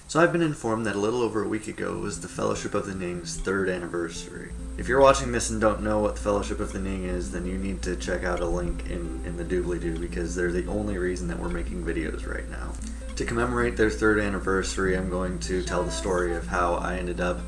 So I've been informed that a little over a week ago was the Fellowship of the Ning's 3rd anniversary. If you're watching this and don't know what the Fellowship of the Ning is, then you need to check out a link in the doobly-doo, because they're the only reason that we're making videos right now. To commemorate their 3rd anniversary, I'm going to tell the story of how I ended up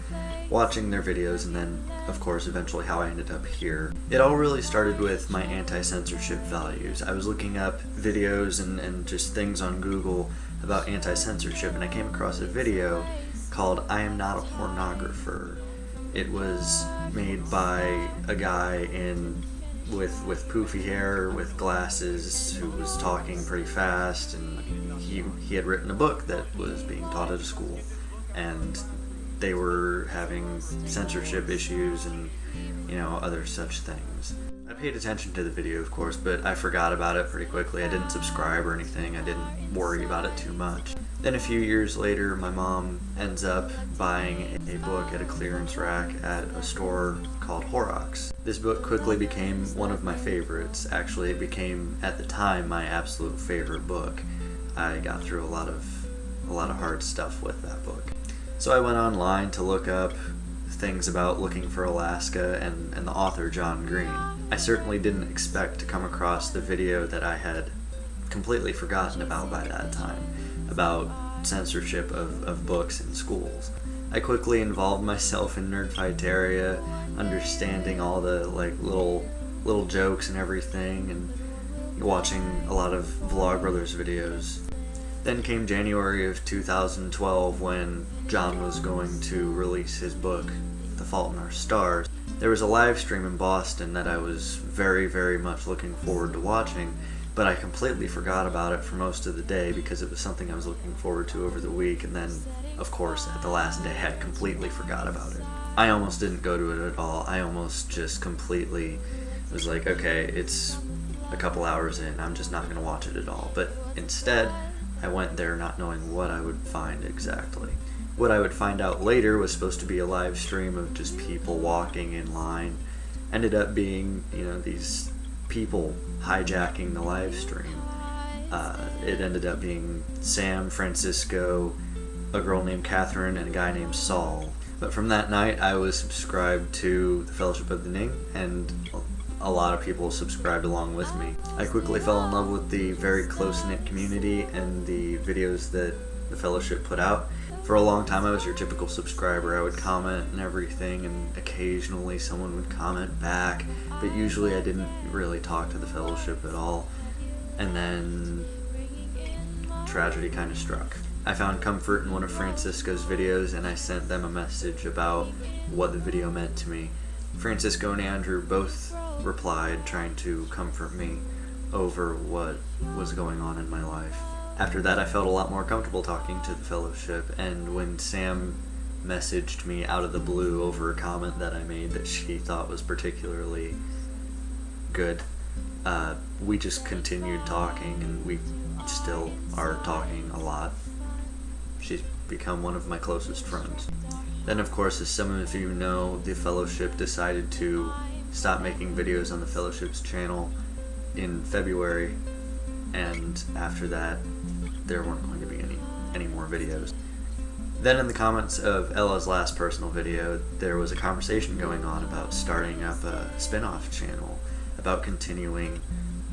watching their videos, and then, of course, eventually how I ended up here. It all really started with my anti-censorship values. I was looking up videos and just things on Google about anti-censorship, and I came across a video called "I Am Not a Pornographer." It was made by a guy with poofy hair, with glasses, who was talking pretty fast, and he had written a book that was being taught at a school, and they were having censorship issues and, other such things. I paid attention to the video, of course, but I forgot about it pretty quickly. I didn't subscribe or anything. I didn't worry about it too much. Then a few years later, my mom ends up buying a book at a clearance rack at a store called Horrocks. This book quickly became one of my favorites. Actually, it became, at the time, my absolute favorite book. I got through a lot of hard stuff with that book. So I went online to look up things about looking for Alaska and the author John Green. I certainly didn't expect to come across the video that I had completely forgotten about by that time, about censorship of books in schools. I quickly involved myself in Nerdfighteria, understanding all the little jokes and everything, and watching a lot of Vlogbrothers videos. Then came January of 2012, when John was going to release his book, The Fault in Our Stars. There was a live stream in Boston that I was very, very much looking forward to watching, but I completely forgot about it for most of the day because it was something I was looking forward to over the week, and then, of course, at the last day I completely forgot about it. I almost didn't go to it at all. I almost just completely was like, okay, it's a couple hours in, I'm just not going to watch it at all. But instead, I went there not knowing what I would find exactly. What I would find out later was supposed to be a live stream of just people walking in line. Ended up being, these people hijacking the live stream. It ended up being Sam, Francisco, a girl named Catherine, and a guy named Saul. But from that night, I was subscribed to the Fellowship of the Ning, and a lot of people subscribed along with me. I quickly fell in love with the very close-knit community and the videos that the Fellowship put out. For a long time I was your typical subscriber. I would comment and everything, and occasionally someone would comment back, but usually I didn't really talk to the Fellowship at all. And then tragedy kind of struck. I found comfort in one of Francisco's videos, and I sent them a message about what the video meant to me. Francisco and Andrew both replied, trying to comfort me over what was going on in my life. After that, I felt a lot more comfortable talking to the Fellowship, and when Sam messaged me out of the blue over a comment that I made that she thought was particularly good, we just continued talking, and we still are talking a lot. She's become one of my closest friends. Then, of course, as some of you know, the Fellowship decided to stop making videos on the Fellowship's channel in February, and after that, there weren't going to be any more videos. Then in the comments of Ella's last personal video, there was a conversation going on about starting up a spin-off channel, about continuing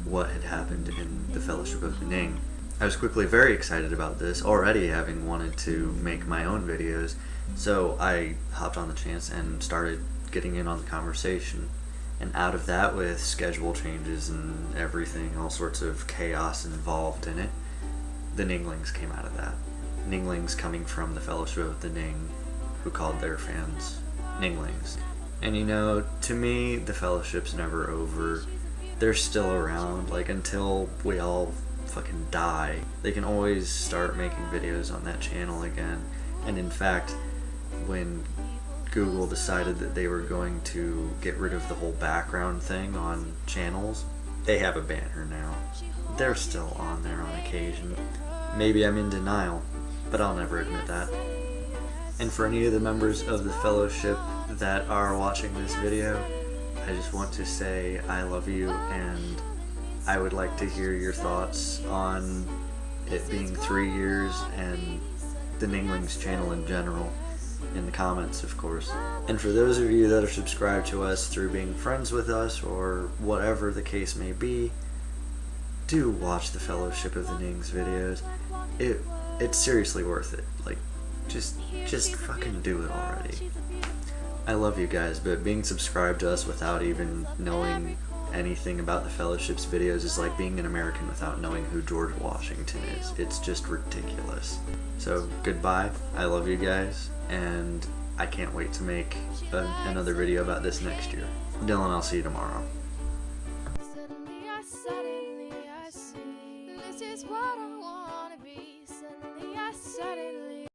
what had happened in the Fellowship of the Ning. I was quickly very excited about this, already having wanted to make my own videos, so I hopped on the chance and started getting in on the conversation. And out of that, with schedule changes and everything, all sorts of chaos involved in it, the Ninglings came out of that. Ninglings coming from the Fellowship of the Ning, who called their fans Ninglings. And to me, the Fellowship's never over. They're still around, until we all fucking die. They can always start making videos on that channel again. And in fact, when Google decided that they were going to get rid of the whole background thing on channels, they have a banner now. They're still on there on occasion. Maybe I'm in denial, but I'll never admit that. And for any of the members of the Fellowship that are watching this video, I just want to say I love you, and I would like to hear your thoughts on it being 3 years and the Ninglings channel in general in the comments, of course. And for those of you that are subscribed to us through being friends with us or whatever the case may be, do watch the Fellowship of the Nings videos. It's seriously worth it. Like, just fucking do it already. I love you guys, but being subscribed to us without even knowing anything about the Fellowship's videos is like being an American without knowing who George Washington is. It's just ridiculous. So goodbye, I love you guys, and I can't wait to make another video about this next year. Dylan, I'll see you tomorrow.